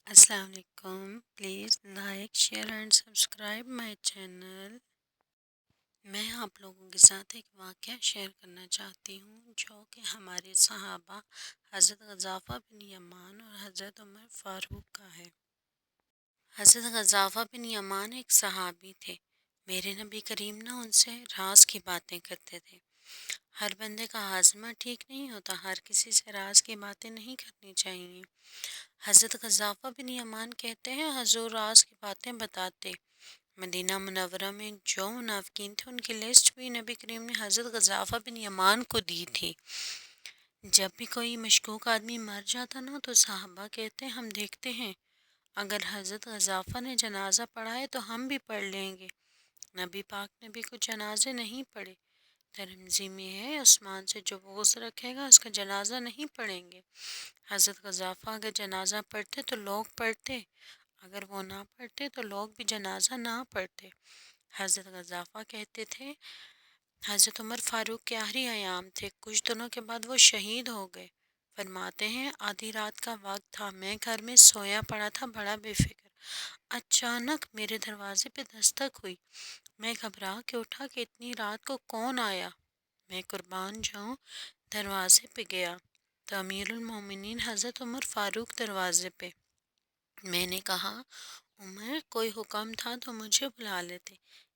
السلام علیکم. Please like share and subscribe my channel. میں آپ لوگوں کے ساتھ ایک واقعہ شیئر کرنا چاہتی ہوں جو کہ ہمارے صحابہ حضرت غضافہ بن یمان اور حضرت عمر فاروق کا ہے. حضرت غضافہ بن یمان ایک صحابی تھے. میرے نبی کریم نہ ان سے راز کی باتیں کرتے تھے. ہر بندے کا ہاضمہ ٹھیک نہیں ہوتا، ہر کسی سے راز کی باتیں نہیں کرنی چاہیے. حضرت غضافہ بن یمان کہتے ہیں حضور راز کی باتیں بتاتے. مدینہ منورہ میں جو منافقین تھے ان کی لسٹ بھی نبی کریم نے حضرت غضافہ بن یمان کو دی تھی. جب بھی کوئی مشکوک آدمی مر جاتا نا تو صحابہ کہتے ہم دیکھتے ہیں، اگر حضرت غضافہ نے جنازہ پڑھا ہے تو ہم بھی پڑھ لیں گے. نبی پاک نے بھی کچھ جنازے نہیں پڑھے. ترمذی میں ہے عثمان سے جو بغض رکھے گا اس کا جنازہ نہیں پڑھیں گے. حضرت غضافہ اگر جنازہ پڑھتے تو لوگ پڑھتے، اگر وہ نہ پڑھتے تو لوگ بھی جنازہ نہ پڑھتے. حضرت غضافہ کہتے تھے حضرت عمر فاروق کے آخری ایام تھے، کچھ دنوں کے بعد وہ شہید ہو گئے. فرماتے ہیں آدھی رات کا وقت تھا، میں گھر میں سویا پڑا تھا بڑا بے فکر. اچانک میرے دروازے پہ دستک ہوئی. میں گھبرا کے اٹھا کہ اتنی رات کو کون آیا. میں قربان جاؤں دروازے پہ گیا تو امیر المومنین حضرت عمر فاروق دروازے پہ. میں نے کہا عمر کوئی حکم تھا تو مجھے بلا لیتے.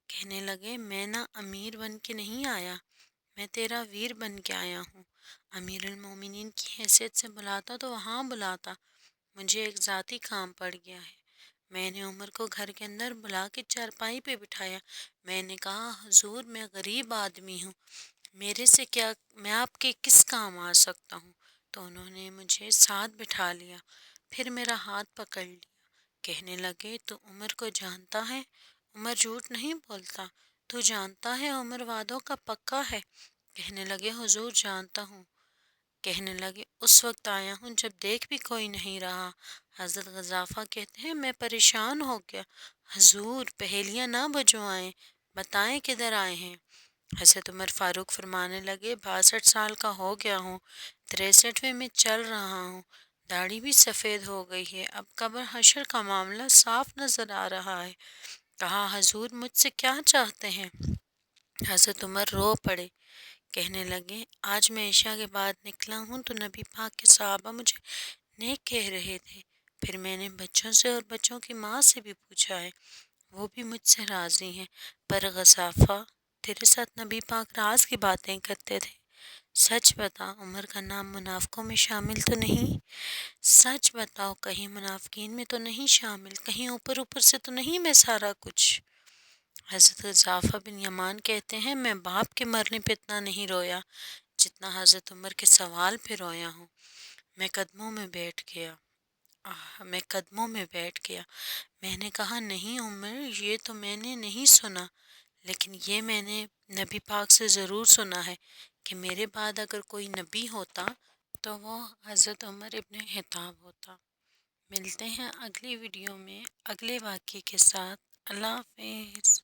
کہنے لگے میں نہ امیر بن کے نہیں آیا، میں تیرا ویر بن کے آیا ہوں. امیر المومنین کی حیثیت سے بلاتا تو وہاں بلاتا، مجھے ایک ذاتی کام پڑ گیا ہے. میں نے عمر کو گھر کے اندر بلا کے چارپائی پہ بٹھایا. میں نے کہا حضور میں غریب آدمی ہوں، میرے سے کیا، میں آپ کے کس کام آ سکتا ہوں. تو انہوں نے مجھے ساتھ بٹھا لیا، پھر میرا ہاتھ پکڑ لیا. کہنے لگے تو عمر کو جانتا ہے؟ عمر جھوٹ نہیں بولتا. تو جانتا ہے عمر وعدوں کا پکا ہے؟ کہنے لگے حضور جانتا ہوں. کہنے لگے اس وقت آیا ہوں جب دیکھ بھی کوئی نہیں رہا. حضرت غضافہ کہتے ہیں میں پریشان ہو گیا، حضور پہیلیاں نہ بجوائیں، بتائیں کدھر آئے ہیں. حضرت عمر فاروق فرمانے لگے 62 سال کا ہو گیا ہوں، 63ویں میں چل رہا ہوں، داڑھی بھی سفید ہو گئی ہے، اب قبر حشر کا معاملہ صاف نظر آ رہا ہے. کہا حضور مجھ سے کیا چاہتے ہیں؟ حضرت عمر رو پڑے. کہنے لگے آج میں عشاء کے بعد نکلا ہوں تو نبی پاک کے صحابہ مجھے نیک کہہ رہے تھے. پھر میں نے بچوں سے اور بچوں کی ماں سے بھی پوچھا ہے، وہ بھی مجھ سے راضی ہیں. پر غضافہ تیرے ساتھ نبی پاک راز کی باتیں کرتے تھے، سچ بتا عمر کا نام منافقوں میں شامل تو نہیں؟ سچ بتاؤ کہیں منافقین میں تو نہیں شامل، کہیں اوپر اوپر سے تو نہیں میں سارا کچھ. حضرت غضافہ بن یمان کہتے ہیں میں باپ کے مرنے پہ اتنا نہیں رویا جتنا حضرت عمر کے سوال پہ رویا ہوں. میں قدموں میں بیٹھ گیا. میں نے کہا نہیں عمر یہ تو میں نے نہیں سنا، لیکن یہ میں نے نبی پاک سے ضرور سنا ہے کہ میرے بعد اگر کوئی نبی ہوتا تو وہ حضرت عمر ابن خطاب ہوتا. ملتے ہیں اگلی ویڈیو میں اگلے واقعے کے ساتھ. اللہ حافظ.